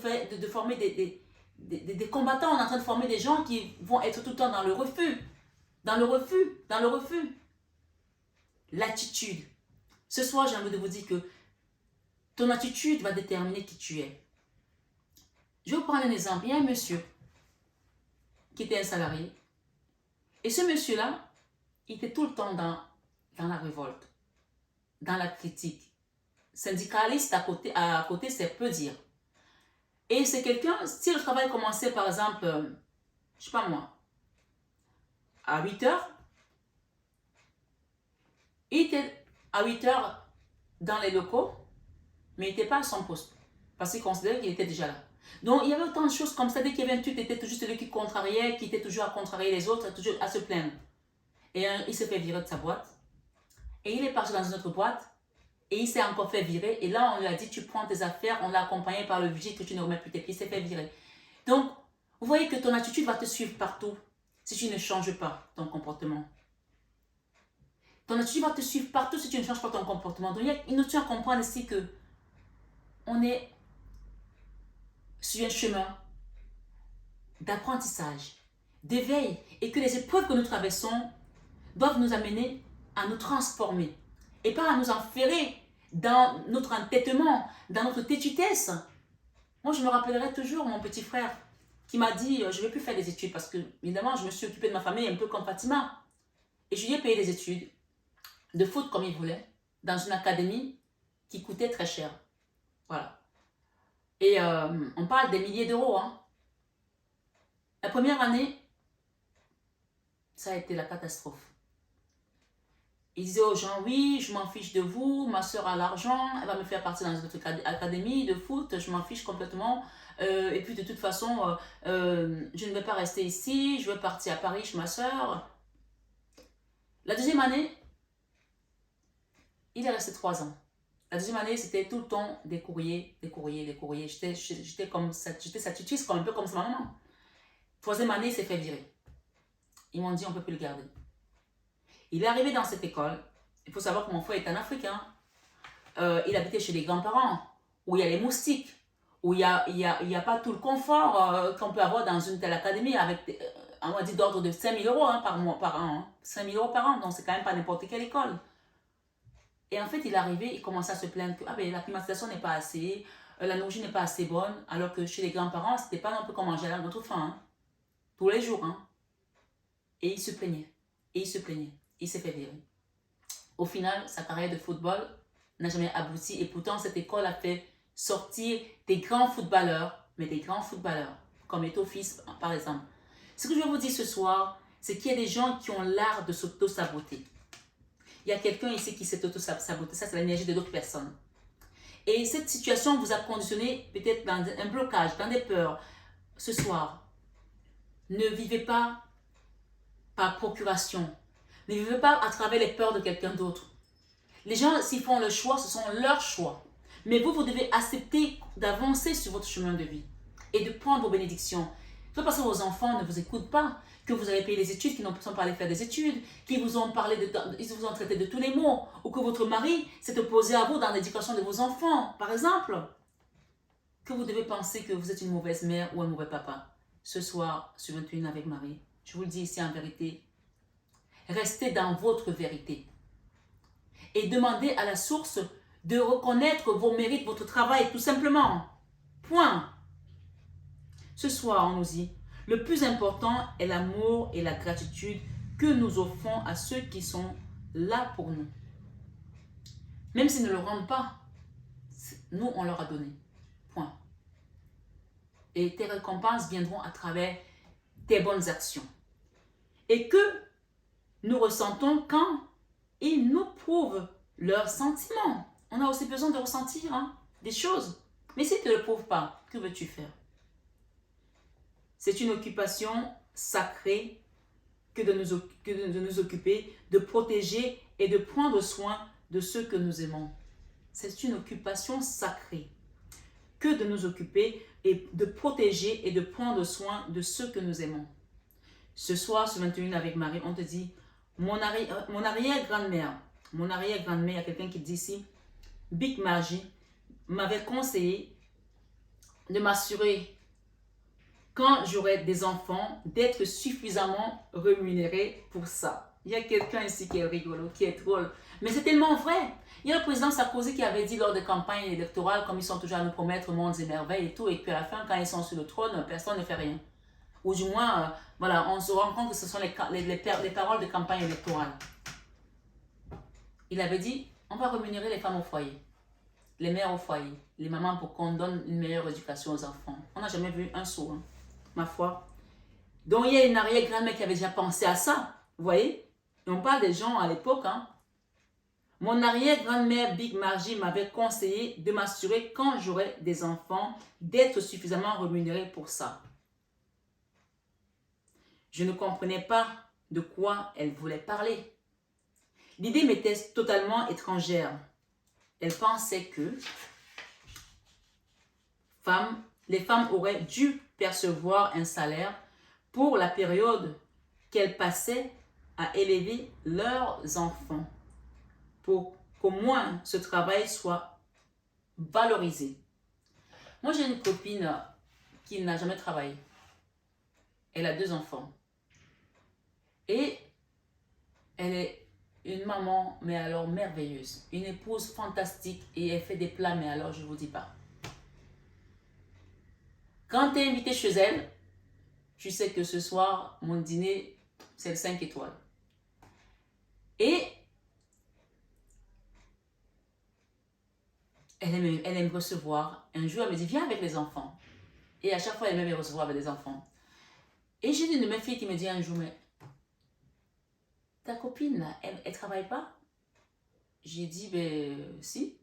former des combattants, on est en train de former des gens qui vont être tout le temps dans le refus. Dans le refus. L'attitude. Ce soir, j'ai envie de vous dire que ton attitude va déterminer qui tu es. Je vais vous prendre un exemple. Il y a un monsieur qui était un salarié. Et ce monsieur-là, il était tout le temps dans la révolte, dans la critique. Syndicaliste à côté, c'est peu dire. Et c'est quelqu'un, si le travail commençait par exemple, je ne sais pas moi, à 8 heures, il était à 8 heures dans les locaux, mais il n'était pas à son poste, parce qu'il considérait qu'il était déjà là. Donc il y avait autant de choses comme ça, dès qu'il y avait un truc, il était toujours celui qui contrariait, qui était toujours à contrarier les autres, toujours à se plaindre. Et il s'est fait virer de sa boîte, et il est parti dans une autre boîte, et il s'est encore fait virer, et là on lui a dit, tu prends tes affaires, on l'a accompagné par le vigile que tu ne remets plus tes pieds, il s'est fait virer. Donc, vous voyez que ton attitude va te suivre partout, si tu ne changes pas ton comportement. Ton attitude va te suivre partout si tu ne changes pas ton comportement. Donc, il y a une notion à comprendre ici que on est sur un chemin d'apprentissage, d'éveil, et que les épreuves que nous traversons doivent nous amener à nous transformer et pas à nous enferrer dans notre entêtement, dans notre têtutesse. Moi, je me rappellerai toujours mon petit frère qui m'a dit, je ne vais plus faire des études parce que, évidemment, je me suis occupée de ma famille un peu comme Fatima. Et je lui ai payé des études. de foot comme il voulait, dans une académie qui coûtait très cher. Voilà. Et on parle des milliers d'euros. Hein. La première année, ça a été la catastrophe. Il disait aux gens, oui, je m'en fiche de vous, ma soeur a l'argent, elle va me faire partir dans une autre académie de foot, je m'en fiche complètement. Et puis de toute façon, je ne vais pas rester ici, je vais partir à Paris chez ma soeur. La deuxième année, il est resté 3 ans. La deuxième année, c'était tout le temps des courriers, des courriers, des courriers. J'étais comme ça, j'étais satisfaite, comme un peu comme sa maman. Troisième année, il s'est fait virer. Ils m'ont dit, on ne peut plus le garder. Il est arrivé dans cette école. Il faut savoir que mon frère est un Africain. Il habitait chez les grands-parents, où il y a les moustiques, où il n'y a pas tout le confort qu'on peut avoir dans une telle académie, avec, on va dire, d'ordre de 5 000 euros par mois, par an. Hein. 5 000 euros par an, donc c'est quand même pas n'importe quelle école. Et en fait, il est arrivé, il commençait à se plaindre que la climatisation n'est pas assez, la nourriture n'est pas assez bonne, alors que chez les grands-parents, c'était pas non plus comme manger à notre faim, hein. Tous les jours. Hein. Et il se plaignait, et il se plaignait. Il s'est fait virer. Au final, sa carrière de football n'a jamais abouti et pourtant cette école a fait sortir des grands footballeurs, mais des grands footballeurs, comme Eto'o Fils par exemple. Ce que je veux vous dire ce soir, c'est qu'il y a des gens qui ont l'art de s'auto-saboter. Il y a quelqu'un ici qui s'est auto-saboté, ça c'est l'énergie de d'autres personnes. Et cette situation vous a conditionné peut-être dans un blocage, dans des peurs. Ce soir, ne vivez pas par procuration. Ne vivez pas à travers les peurs de quelqu'un d'autre. Les gens, s'ils font le choix, ce sont leurs choix. Mais vous, vous devez accepter d'avancer sur votre chemin de vie et de prendre vos bénédictions. Ce n'est pas parce que vos enfants ne vous écoutent pas, que vous avez payé les études, qu'ils n'ont pas allé faire des études, qu'ils vous ont ils vous ont traité de tous les mots, ou que votre mari s'est opposé à vous dans l'éducation de vos enfants, par exemple. Que vous devez penser que vous êtes une mauvaise mère ou un mauvais papa. Ce soir, sur 21 avec Marie, je vous le dis ici en vérité, restez dans votre vérité. Et demandez à la source de reconnaître vos mérites, votre travail, tout simplement. Point. Ce soir, on nous dit, le plus important est l'amour et la gratitude que nous offrons à ceux qui sont là pour nous. Même s'ils ne le rendent pas, nous, on leur a donné. Point. Et tes récompenses viendront à travers tes bonnes actions. Et que nous ressentons quand ils nous prouvent leurs sentiments. On a aussi besoin de ressentir des choses. Mais s'ils ne te le prouvent pas, que veux-tu faire? C'est une occupation sacrée que de nous occuper, de protéger et de prendre soin de ceux que nous aimons. C'est une occupation sacrée que de nous occuper et de protéger et de prendre soin de ceux que nous aimons. Ce soir, ce 21 avec Marie, on te dit, mon arrière-grand-mère, il y a quelqu'un qui dit ici, Big Magie m'avait conseillé de m'assurer, quand j'aurai des enfants, d'être suffisamment rémunéré pour ça. Il y a quelqu'un ici qui est rigolo, qui est drôle. Mais c'est tellement vrai. Il y a le président Sarkozy qui avait dit lors des campagnes électorales, comme ils sont toujours à nous promettre mondes et merveilles et tout, et puis à la fin, quand ils sont sur le trône, personne ne fait rien. Ou du moins, voilà, on se rend compte que ce sont les paroles de campagne électorale. Il avait dit, on va rémunérer les femmes au foyer, les mères au foyer, les mamans pour qu'on donne une meilleure éducation aux enfants. On n'a jamais vu un sou, ma foi. Donc il y a une arrière-grand-mère qui avait déjà pensé à ça, vous voyez. Et on parle des gens à l'époque. Mon arrière-grand-mère Big Margie m'avait conseillé de m'assurer quand j'aurai des enfants d'être suffisamment rémunéré pour ça. Je ne comprenais pas de quoi elle voulait parler. L'idée m'était totalement étrangère. Elle pensait que les femmes auraient dû percevoir un salaire pour la période qu'elles passaient à élever leurs enfants, pour qu'au moins ce travail soit valorisé. Moi, j'ai une copine qui n'a jamais travaillé. Elle a 2 enfants. Et elle est une maman, mais alors merveilleuse. Une épouse fantastique et elle fait des plats, mais alors je ne vous dis pas. Quand tu es invité chez elle, tu sais que ce soir, mon dîner, c'est le 5 étoiles. Et elle aime recevoir. Un jour, elle me dit, viens avec les enfants. Et à chaque fois, elle aime me recevoir avec les enfants. Et j'ai une de mes filles qui me dit un jour, mais ta copine, là, elle ne travaille pas? J'ai dit, ben si,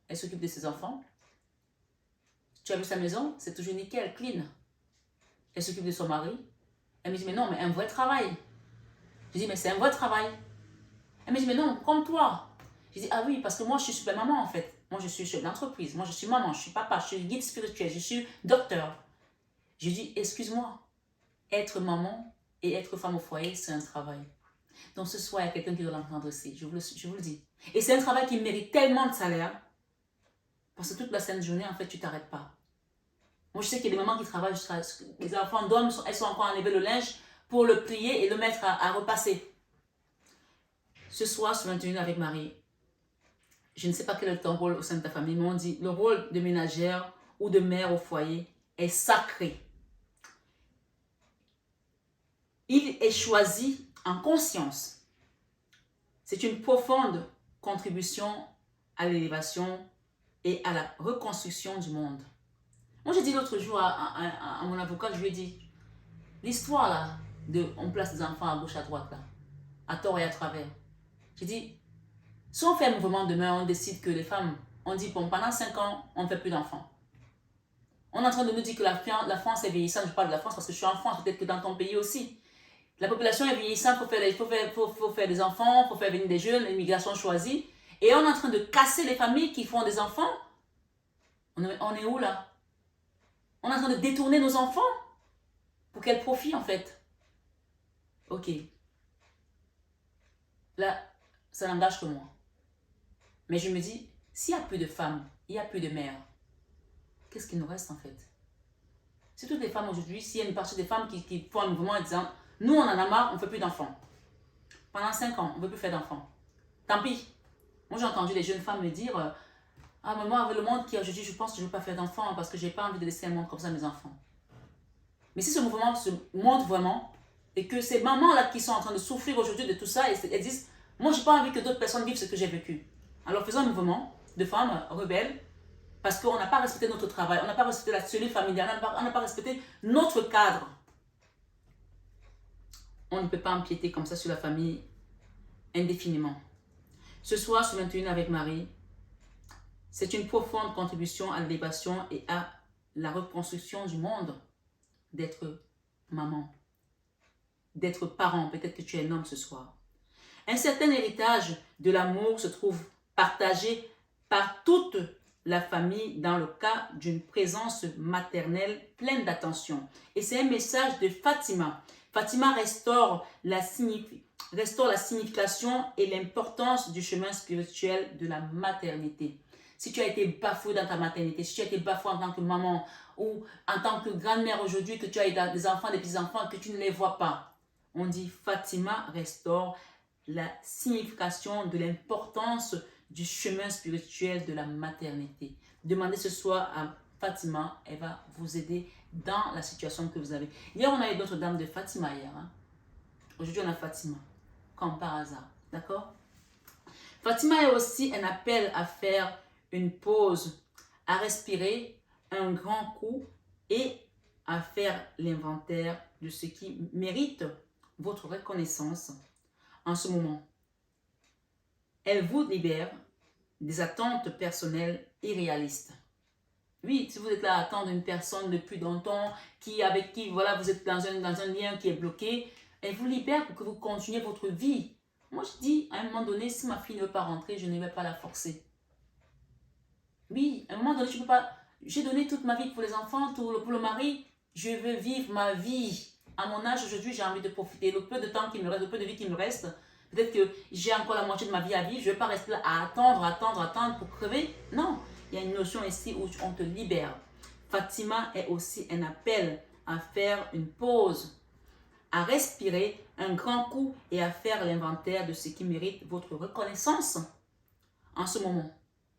elle s'occupe de ses enfants. Tu as vu sa maison? C'est toujours nickel, clean. Elle s'occupe de son mari. Elle me dit, mais non, mais un vrai travail. Je dis, mais c'est un vrai travail. Elle me dit, mais non, comme toi. Je dis, ah oui, parce que moi, je suis super maman, en fait. Moi, je suis chef d'entreprise. Moi, je suis maman, je suis papa, je suis guide spirituel, je suis docteur. Je dis, excuse-moi, être maman et être femme au foyer, c'est un travail. Donc, ce soir, il y a quelqu'un qui doit l'entendre aussi. Je vous le dis. Et c'est un travail qui mérite tellement de salaire. Parce que toute la sainte journée, en fait, tu t'arrêtes pas. Moi, je sais qu'il y a des mamans qui travaillent, les enfants dorment, elles sont encore à enlever le linge pour le plier et le mettre à repasser. Ce soir, sur 21 avec Marie, je ne sais pas quel est ton rôle au sein de ta famille, mais on dit le rôle de ménagère ou de mère au foyer est sacré. Il est choisi en conscience. C'est une profonde contribution à l'élévation et à la reconstruction du monde. Moi, j'ai dit l'autre jour à mon avocat, je lui ai dit, l'histoire là, on place des enfants à gauche, à droite, là, à tort et à travers. J'ai dit, si on fait un mouvement demain, on décide que les femmes, on dit, bon, pendant 5 ans, on ne fait plus d'enfants. On est en train de nous dire que la France est vieillissante. Je parle de la France parce que je suis en France, peut-être que dans ton pays aussi. La population est vieillissante, il faut faire des enfants, il faut faire venir des jeunes, l'immigration choisie. Et on est en train de casser les familles qui font des enfants. On est où là? On est en train de détourner nos enfants pour quel profit en fait? Ok. Là, ça n'engage que moi. Mais je me dis, s'il n'y a plus de femmes, il n'y a plus de mères, qu'est-ce qu'il nous reste en fait? Si toutes les femmes aujourd'hui, s'il y a une partie des femmes qui font un mouvement en disant, nous on en a marre, on ne fait plus d'enfants. Pendant 5 ans, on ne veut plus faire d'enfants. Tant pis. Moi j'ai entendu les jeunes femmes me dire, ah mais moi avec le monde qui est aujourd'hui, je pense que je ne veux pas faire d'enfants parce que je n'ai pas envie de laisser un monde comme ça à mes enfants. Mais si ce mouvement se montre vraiment, et que ces mamans-là qui sont en train de souffrir aujourd'hui de tout ça, elles disent, moi j'ai pas envie que d'autres personnes vivent ce que j'ai vécu. Alors faisons un mouvement de femmes rebelles, parce qu'on n'a pas respecté notre travail, on n'a pas respecté la cellule familiale, on n'a pas respecté notre cadre. On ne peut pas empiéter comme ça sur la famille indéfiniment. Ce soir, sur 21 avec Marie, c'est une profonde contribution à l'élévation et à la reconstruction du monde d'être maman, d'être parent. Peut-être que tu es un homme ce soir. Un certain héritage de l'amour se trouve partagé par toute la famille dans le cas d'une présence maternelle pleine d'attention. Et c'est un message de Fatima. Fatima restaure la signification et l'importance du chemin spirituel de la maternité. Si tu as été bafoué dans ta maternité, si tu as été bafoué en tant que maman ou en tant que grand-mère aujourd'hui, que tu as des enfants, des petits-enfants et que tu ne les vois pas, on dit Fatima restaure la signification de l'importance du chemin spirituel de la maternité. Demandez ce soir à Fatima, elle va vous aider dans la situation que vous avez. Hier, on a eu d'autres dames de Fatima hier. Hein? Aujourd'hui, on a Fatima, comme par hasard. D'accord? Fatima est aussi un appel à faire une pause, à respirer un grand coup et à faire l'inventaire de ce qui mérite votre reconnaissance en ce moment. Elle vous libère des attentes personnelles irréalistes. Oui, si vous êtes là à attendre une personne depuis longtemps, avec qui voilà, vous êtes dans un lien qui est bloqué, elle vous libère pour que vous continuiez votre vie. Moi, je dis, à un moment donné, si ma fille ne veut pas rentrer, je ne vais pas la forcer. Oui, à un moment donné, je ne peux pas... J'ai donné toute ma vie pour les enfants, pour le mari. Je veux vivre ma vie. À mon âge, aujourd'hui, j'ai envie de profiter. Le peu de temps qui me reste, le peu de vie qui me reste, peut-être que j'ai encore la moitié de ma vie à vivre. Je ne vais pas rester là à attendre pour crever. Non, il y a une notion ici où on te libère. Fatima est aussi un appel à faire une pause, à respirer un grand coup et à faire l'inventaire de ce qui mérite votre reconnaissance en ce moment.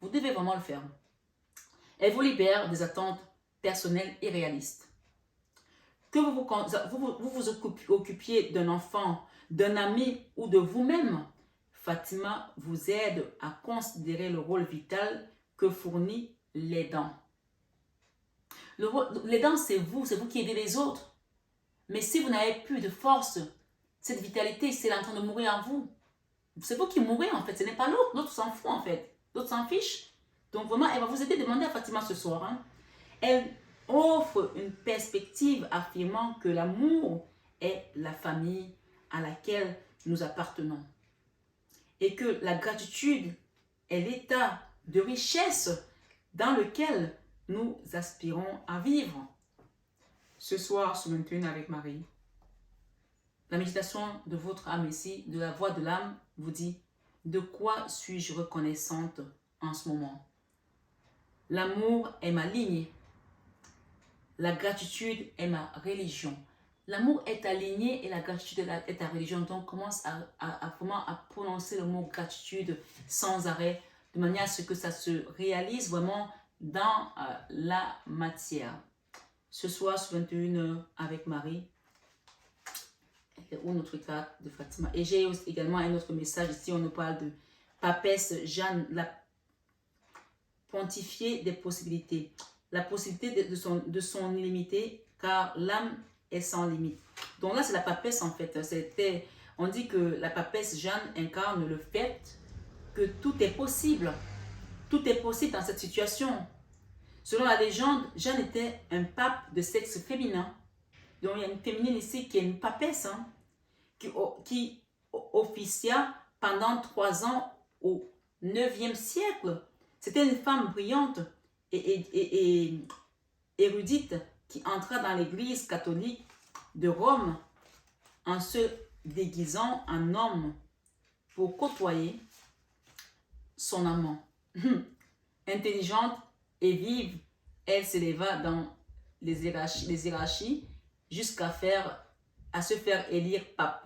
Vous devez vraiment le faire. Elle vous libère des attentes personnelles et réalistes. Que vous occupiez d'un enfant, d'un ami ou de vous-même, Fatima vous aide à considérer le rôle vital que fournit l'aidant. L'aidant, c'est vous qui aidez les autres. Mais si vous n'avez plus de force, cette vitalité, c'est en train de mourir en vous. C'est vous qui mourrez en fait, ce n'est pas l'autre. L'autre s'en fout en fait. L'autre s'en fiche. Donc vraiment, elle va vous aider. Demandez à Fatima ce soir. Hein. Elle offre une perspective affirmant que l'amour est la famille à laquelle nous appartenons. Et que la gratitude est l'état de richesse dans lequel nous aspirons à vivre. Ce soir, sur 21 avec Marie, la méditation de votre âme ici, de la voix de l'âme, vous dit « De quoi suis-je reconnaissante en ce moment ?» L'amour est ma lignée. La gratitude est ma religion. L'amour est ta lignée et la gratitude est ta religion. Donc, commence vraiment à prononcer le mot gratitude sans arrêt, de manière à ce que ça se réalise vraiment dans la matière. Ce soir, sur 21h avec Marie, ou notre carte de Fatima. Et j'ai également un autre message ici, on nous parle de Papesse Jeanne, la pontifiée des possibilités. La possibilité de son illimité, car l'âme est sans limite. Donc là, c'est la papesse en fait. On dit que la papesse Jeanne incarne le fait que tout est possible. Tout est possible dans cette situation. Selon la légende, Jeanne était un pape de sexe féminin. Donc il y a une féminine ici qui est une papesse, hein, qui officia pendant 3 ans au 9e siècle. C'était une femme brillante et érudite qui entra dans l'église catholique de Rome en se déguisant en homme pour côtoyer son amant. Intelligente et vive, elle s'éleva dans les hiérarchies jusqu'à se faire élire pape.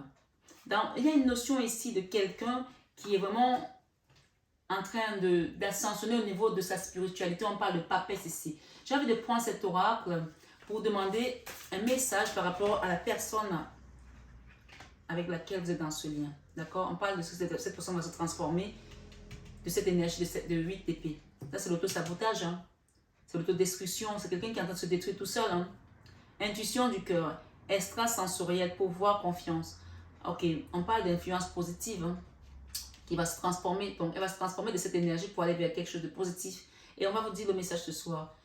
Il y a une notion ici de quelqu'un qui est vraiment en train d'ascensionner au niveau de sa spiritualité. On parle de papesse ici. J'ai envie de prendre cet oracle pour demander un message par rapport à la personne avec laquelle vous êtes dans ce lien. D'accord? On parle de ce que cette personne va se transformer, de cette énergie de 8 épées. Ça, c'est l'auto-sabotage. Hein? C'est l'autodestruction. C'est quelqu'un qui est en train de se détruire tout seul. Hein? Intuition du cœur. Extrasensoriel. Pouvoir, confiance. Ok, on parle d'influence positive. Hein? Qui va se transformer. Donc, elle va se transformer de cette énergie pour aller vers quelque chose de positif. Et on va vous dire le message ce soir.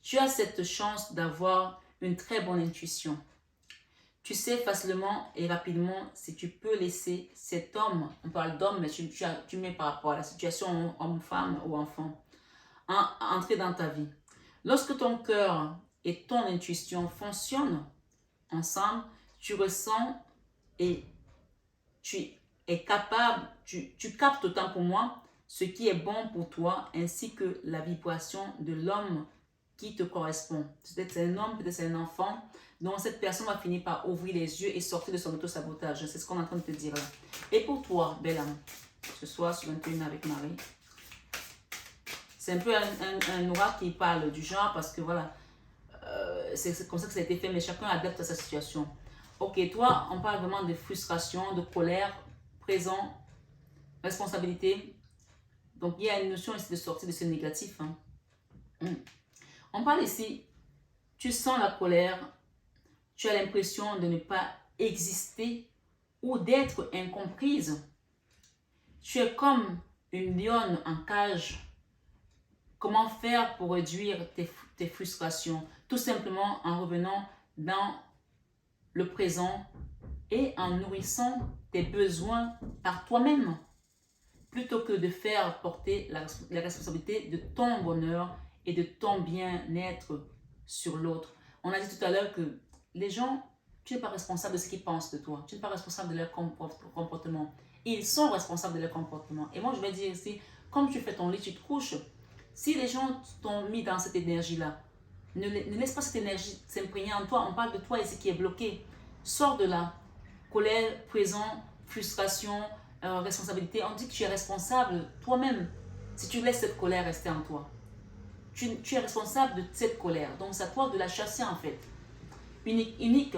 Tu as cette chance d'avoir une très bonne intuition. Tu sais facilement et rapidement si tu peux laisser cet homme, on parle d'homme, mais tu mets par rapport à la situation homme-femme ou enfant, entrer dans ta vie. Lorsque ton cœur et ton intuition fonctionnent ensemble, tu ressens et tu es capable, tu captes autant pour moi ce qui est bon pour toi ainsi que la vibration de l'homme qui te correspond. Peut-être c'est un homme, peut-être c'est un enfant. Donc cette personne va finir par ouvrir les yeux et sortir de son auto-sabotage. C'est ce qu'on est en train de te dire là. Et pour toi, belle âme, ce soir sur 21 avec Marie, c'est un peu un oracle qui parle du genre parce que voilà, c'est comme ça que ça a été fait, mais chacun adapte à sa situation. Ok, toi, on parle vraiment de frustration, de colère, présent, responsabilité. Donc il y a une notion ici de sortir de ce négatif. Hein. On parle ici, tu sens la colère, tu as l'impression de ne pas exister ou d'être incomprise. Tu es comme une lionne en cage. Comment faire pour réduire tes frustrations? Tout simplement en revenant dans le présent et en nourrissant tes besoins par toi-même. Plutôt que de faire porter la responsabilité de ton bonheur et de ton bien-être sur l'autre. On a dit tout à l'heure que les gens, tu n'es pas responsable de ce qu'ils pensent de toi. Tu n'es pas responsable de leur comportement. Ils sont responsables de leur comportement. Et moi, je vais dire ici, comme tu fais ton lit, tu te couches. Si les gens t'ont mis dans cette énergie-là, ne laisse pas cette énergie s'imprégner en toi. On parle de toi ici qui est bloqué. Sors de là. Colère, présent, frustration, responsabilité. On dit que tu es responsable toi-même si tu laisses cette colère rester en toi. Tu es responsable de cette colère. Donc, c'est à toi de la chasser en fait. Unique,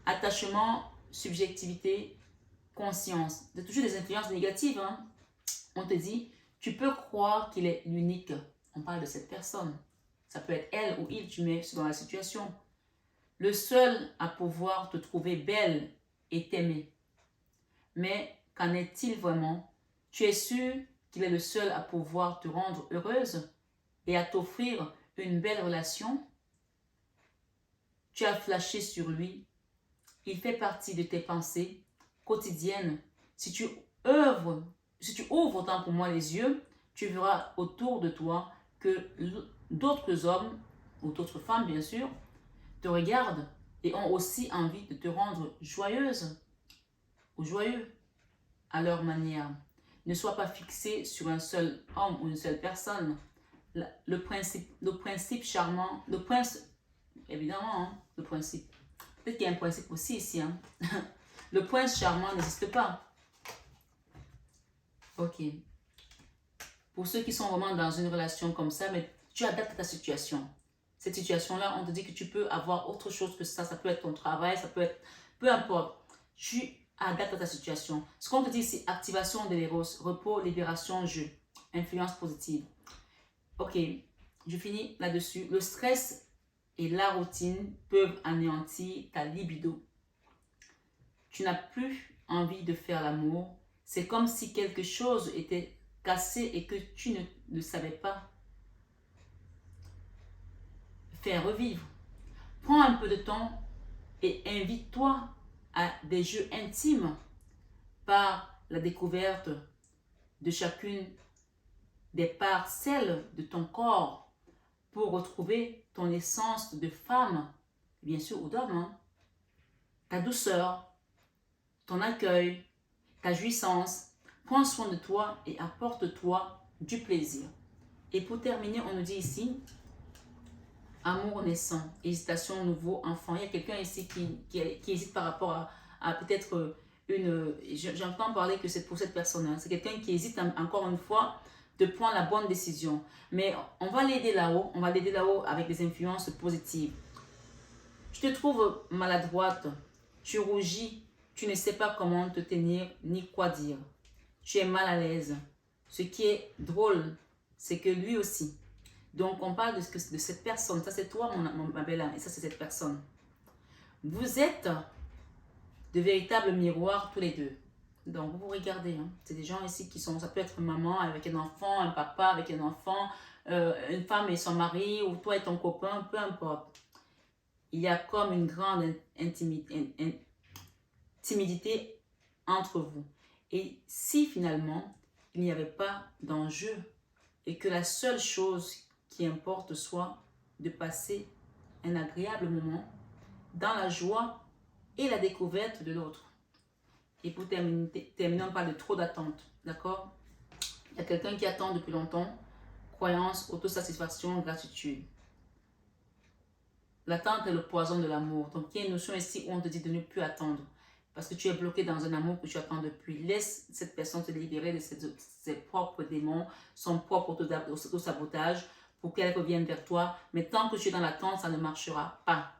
attachement, subjectivité, conscience. C'est toujours des influences négatives. Hein? On te dit, tu peux croire qu'il est l'unique. On parle de cette personne. Ça peut être elle ou il, tu mets dans la situation. Le seul à pouvoir te trouver belle et t'aimer. Mais qu'en est-il vraiment? Tu es sûr qu'il est le seul à pouvoir te rendre heureuse et à t'offrir une belle relation? Tu as flashé sur lui. Il fait partie de tes pensées quotidiennes. Si tu ouvres autant pour moi les yeux, tu verras autour de toi que d'autres hommes, ou d'autres femmes bien sûr, te regardent et ont aussi envie de te rendre joyeuse ou joyeux à leur manière. Ne sois pas fixé sur un seul homme ou une seule personne. Le principe charmant, le prince, évidemment, hein, le principe. Peut-être qu'il y a un principe aussi ici. Hein. Le prince charmant n'existe pas. Ok. Pour ceux qui sont vraiment dans une relation comme ça, mais tu adaptes ta situation. Cette situation-là, on te dit que tu peux avoir autre chose que ça. Ça peut être ton travail, ça peut être... Peu importe. Tu adaptes ta situation. Ce qu'on te dit, c'est activation de l'éros, repos, libération, jeu, influence positive. Ok, je finis là-dessus. Le stress et la routine peuvent anéantir ta libido. Tu n'as plus envie de faire l'amour. C'est comme si quelque chose était cassé et que tu ne savais pas faire revivre. Prends un peu de temps et invite-toi à des jeux intimes par la découverte de chacune des parcelles de ton corps pour retrouver ton essence de femme, bien sûr, ou d'homme, hein. Ta douceur, ton accueil, ta jouissance. Prends soin de toi et apporte-toi du plaisir. Et pour terminer, on nous dit ici, amour naissant, hésitation, nouveau enfant. Il y a quelqu'un ici qui hésite par rapport à peut-être une... J'entends parler que c'est pour cette personne. Hein. C'est quelqu'un qui hésite encore une fois de prendre la bonne décision. Mais on va l'aider là-haut. On va l'aider là-haut avec des influences positives. Je te trouve maladroite. Tu rougis. Tu ne sais pas comment te tenir ni quoi dire. Tu es mal à l'aise. Ce qui est drôle, c'est que lui aussi. Donc, on parle de cette personne. Ça, c'est toi, ma belle âme. Et ça, c'est cette personne. Vous êtes de véritables miroirs tous les deux. Donc, vous regardez. Hein. C'est des gens ici qui sont... Ça peut être une maman avec un enfant, un papa avec un enfant, une femme et son mari, ou toi et ton copain, peu importe. Il y a comme une grande timidité entre vous. Et si finalement, il n'y avait pas d'enjeu et que la seule chose qui importe soit de passer un agréable moment dans la joie et la découverte de l'autre. Et pour terminer, on parle de trop d'attente, d'accord? Il y a quelqu'un qui attend depuis longtemps, croyance, autosatisfaction, gratitude. L'attente est le poison de l'amour. Donc, il y a une notion ici où on te dit de ne plus attendre. Parce que tu es bloqué dans un amour que tu attends depuis. Laisse cette personne te libérer de ses propres démons, son propre auto-sabotage pour qu'elle revienne vers toi. Mais tant que tu es dans l'attente, ça ne marchera pas.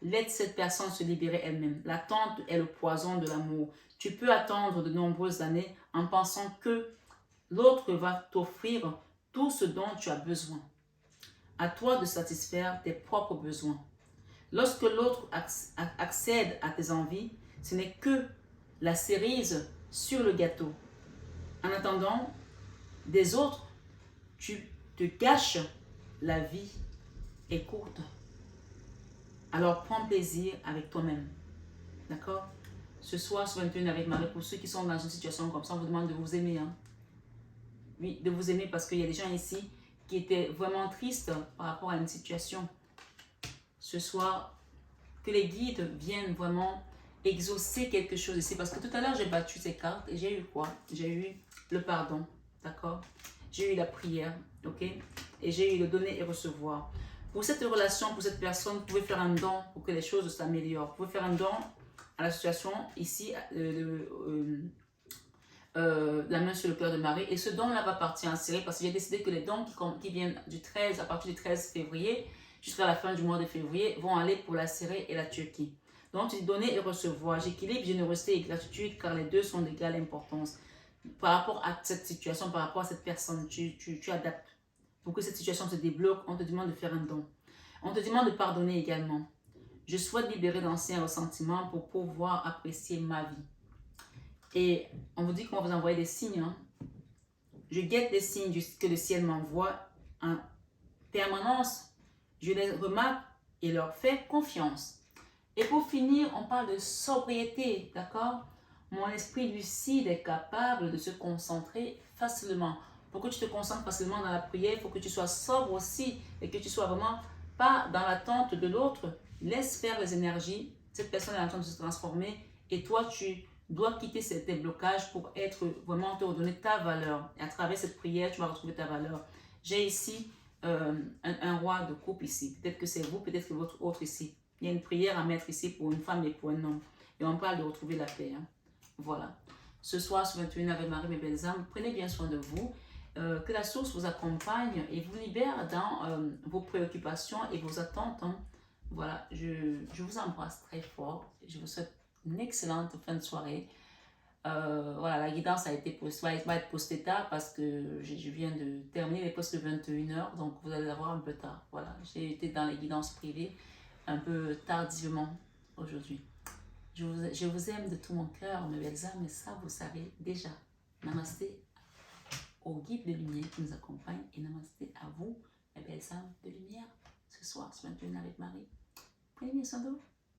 Laisse cette personne se libérer elle-même. L'attente est le poison de l'amour. Tu peux attendre de nombreuses années en pensant que l'autre va t'offrir tout ce dont tu as besoin. À toi de satisfaire tes propres besoins. Lorsque l'autre accède à tes envies, ce n'est que la cerise sur le gâteau. En attendant des autres, tu te gâches, la vie est courte. Alors prends plaisir avec toi-même. D'accord? Ce soir, sur 21 avec Marie, pour ceux qui sont dans une situation comme ça, on vous demande de vous aimer. Hein? Oui, de vous aimer parce qu'il y a des gens ici qui étaient vraiment tristes par rapport à une situation. Ce soir, que les guides viennent vraiment exaucer quelque chose ici. Parce que tout à l'heure, j'ai battu ces cartes et j'ai eu quoi? J'ai eu le pardon, d'accord? J'ai eu la prière, ok? Et j'ai eu le donner et recevoir. Pour cette relation, pour cette personne, vous pouvez faire un don pour que les choses s'améliorent. Vous pouvez faire un don à la situation ici, la main sur le cœur de Marie. Et ce don-là va partir en série parce que j'ai décidé que les dons qui viennent du 13, à partir du 13 février jusqu'à la fin du mois de février vont aller pour la Syrie et la Turquie. Donc, tu dis donner et recevoir. J'équilibre générosité et gratitude car les deux sont d'égale importance. Par rapport à cette situation, par rapport à cette personne, tu adaptes. pour que cette situation se débloque, on te demande de faire un don. On te demande de pardonner également. Je souhaite libérer d'anciens ressentiments pour pouvoir apprécier ma vie. Et on vous dit qu'on va vous envoyer des signes. Hein. Je guette des signes que le ciel m'envoie en permanence. Je les remarque et leur fais confiance. Et pour finir, on parle de sobriété, d'accord? Mon esprit lucide est capable de se concentrer facilement. Pour que tu te concentres facilement dans la prière, il faut que tu sois sobre aussi et que tu sois vraiment pas dans l'attente de l'autre. Laisse faire les énergies. Cette personne est en train de se transformer et toi, tu dois quitter ces blocages pour être vraiment te redonner ta valeur. Et à travers cette prière, tu vas retrouver ta valeur. J'ai ici un roi de coupe ici. Peut-être que c'est vous, peut-être que votre autre ici. Il y a une prière à mettre ici pour une femme et pour un homme. Et on parle de retrouver la paix. Hein. Voilà. Ce soir, sur 21 Ave Marie, mes belles âmes, prenez bien soin de vous. Que la source vous accompagne et vous libère dans vos préoccupations et vos attentes. Hein. Voilà. Je vous embrasse très fort. Je vous souhaite une excellente fin de soirée. Voilà, la guidance a été postée, va être postée tard parce que je viens de terminer les postes de 21h, donc vous allez la voir un peu tard. Voilà, j'ai été dans les guidances privées un peu tardivement aujourd'hui. Je vous aime de tout mon cœur, mes belles âmes, et ça, vous savez déjà. Namasté au guide de lumière qui nous accompagne et namasté à vous, mes belles âmes de lumière, ce soir, ce 21 avec Marie. Prenez bien soin de vous.